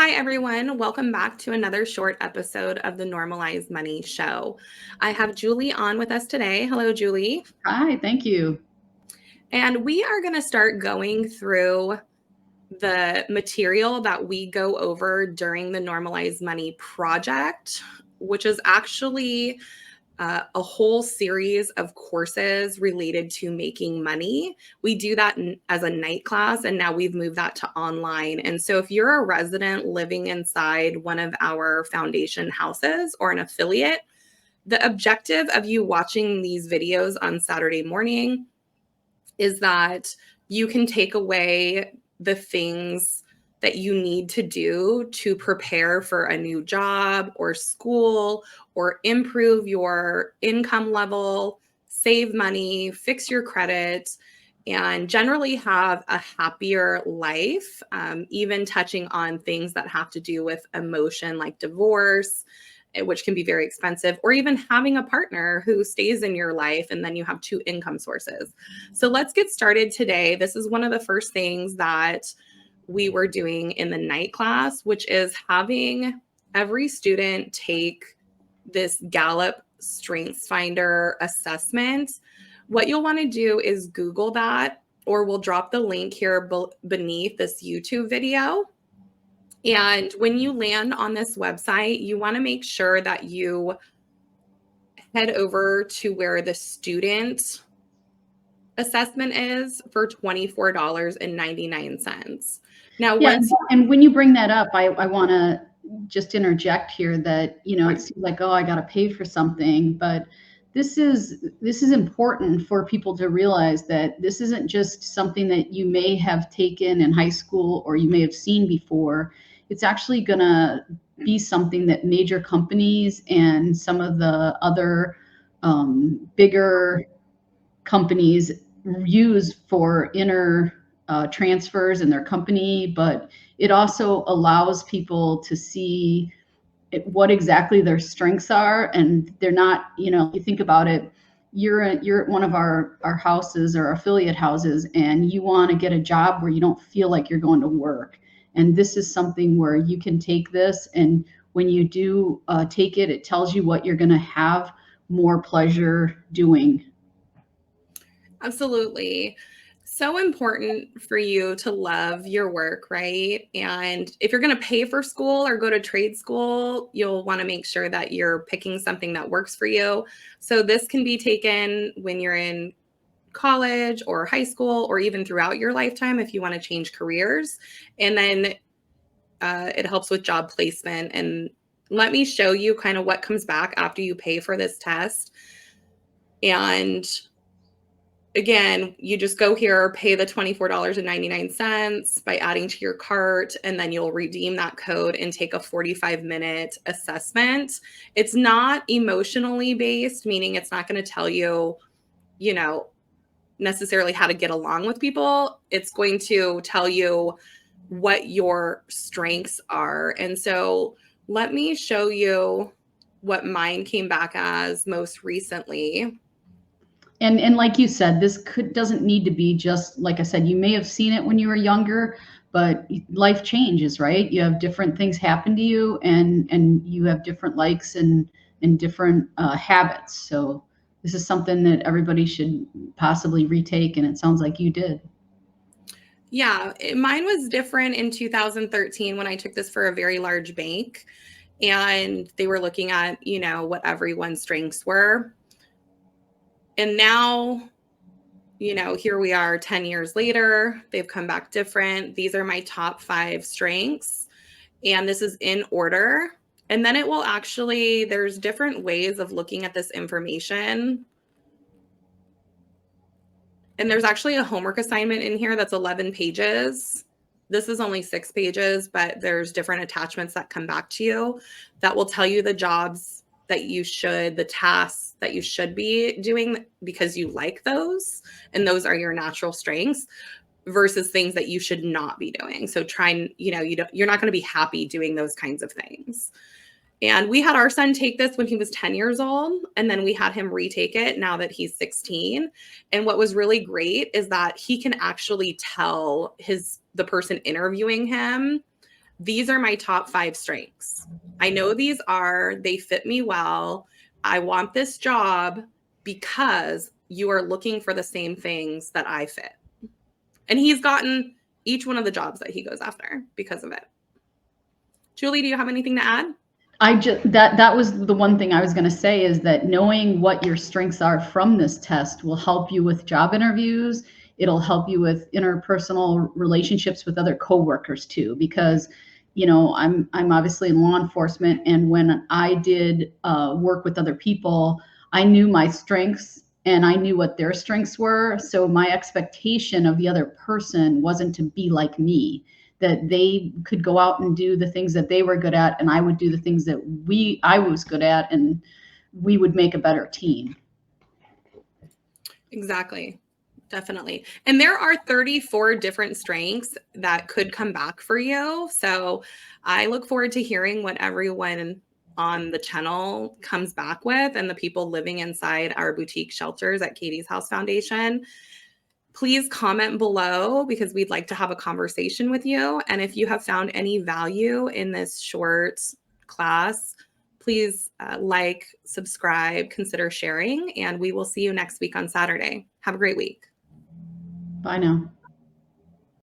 Hi, everyone. Welcome back to another short episode of the Normalized Money Show. I have Julie on with us today. Hello, Julie. Hi, thank you. And we are going to start going through the material that we go over during the Normalized Money Project, which is actually a whole series of courses related to making money. We do that as a night class, and now we've moved that to online. And so if you're a resident living inside one of our foundation houses or an affiliate, the objective of you watching these videos on Saturday morning is that you can take away the things that you need to do to prepare for a new job or school or improve your income level, save money, fix your credit, and generally have a happier life, even touching on things that have to do with emotion like divorce, which can be very expensive, or even having a partner who stays in your life and then you have two income sources. So let's get started today. This is one of the first things that we were doing in the night class, which is having every student take this Gallup StrengthsFinder assessment. What you'll want to do is Google that, or we'll drop the link here beneath this YouTube video. And when you land on this website, you want to make sure that you head over to where the student assessment is for $24.99. Now, and when you bring that up, I want to just interject here that, it seems like, oh, I got to pay for something, but this is important for people to realize that this isn't just something that you may have taken in high school or you may have seen before. It's actually going to be something that major companies and some of the other bigger companies use for inner transfers in their company, but it also allows people to see what exactly their strengths are. And they're not, you think about it, you're at one of our houses or affiliate houses, and you want to get a job where you don't feel like you're going to work. And this is something where you can take this, and when you do take it, it tells you what you're going to have more pleasure doing. Absolutely. So important for you to love your work, right? And if you're going to pay for school or go to trade school, you'll want to make sure that you're picking something that works for you. So this can be taken when you're in college or high school, or even throughout your lifetime if you want to change careers. And then it helps with job placement. And let me show you kind of what comes back after you pay for this test. And again, you just go here, pay the $24.99 by adding to your cart, and then you'll redeem that code and take a 45-minute assessment. It's not emotionally based, meaning it's not going to tell you, necessarily how to get along with people. It's going to tell you what your strengths are. And so let me show you what mine came back as most recently. And like you said, this doesn't need to be just, like I said, you may have seen it when you were younger, but life changes, right? You have different things happen to you, and you have different likes and different habits. So this is something that everybody should possibly retake, and it sounds like you did. Yeah, mine was different in 2013 when I took this for a very large bank, and they were looking at, what everyone's strengths were. And now, here we are 10 years later, they've come back different. These are my top 5 strengths, and this is in order. And then it will actually, there's different ways of looking at this information. And there's actually a homework assignment in here that's 11 pages. This is only 6 pages, but there's different attachments that come back to you that will tell you the jobs that the tasks that you should be doing because you like those, and those are your natural strengths, versus things that you should not be doing. So you're not going to be happy doing those kinds of things. And we had our son take this when he was 10 years old, and then we had him retake it now that he's 16. And what was really great is that he can actually tell the person interviewing him these are my top 5 strengths. I know they fit me well. I want this job because you are looking for the same things that I fit. And he's gotten each one of the jobs that he goes after because of it. Julie, do you have anything to add? That was the one thing I was going to say, is that knowing what your strengths are from this test will help you with job interviews. It'll help you with interpersonal relationships with other coworkers too, because I'm obviously in law enforcement, and when I did work with other people, I knew my strengths and I knew what their strengths were. So my expectation of the other person wasn't to be like me, that they could go out and do the things that they were good at, and I would do the things that I was good at, and we would make a better team. Exactly. Definitely. And there are 34 different strengths that could come back for you. So I look forward to hearing what everyone on the channel comes back with, and the people living inside our boutique shelters at Katie's House Foundation. Please comment below, because we'd like to have a conversation with you. And if you have found any value in this short class, please like, subscribe, consider sharing, and we will see you next week on Saturday. Have a great week. Bye now.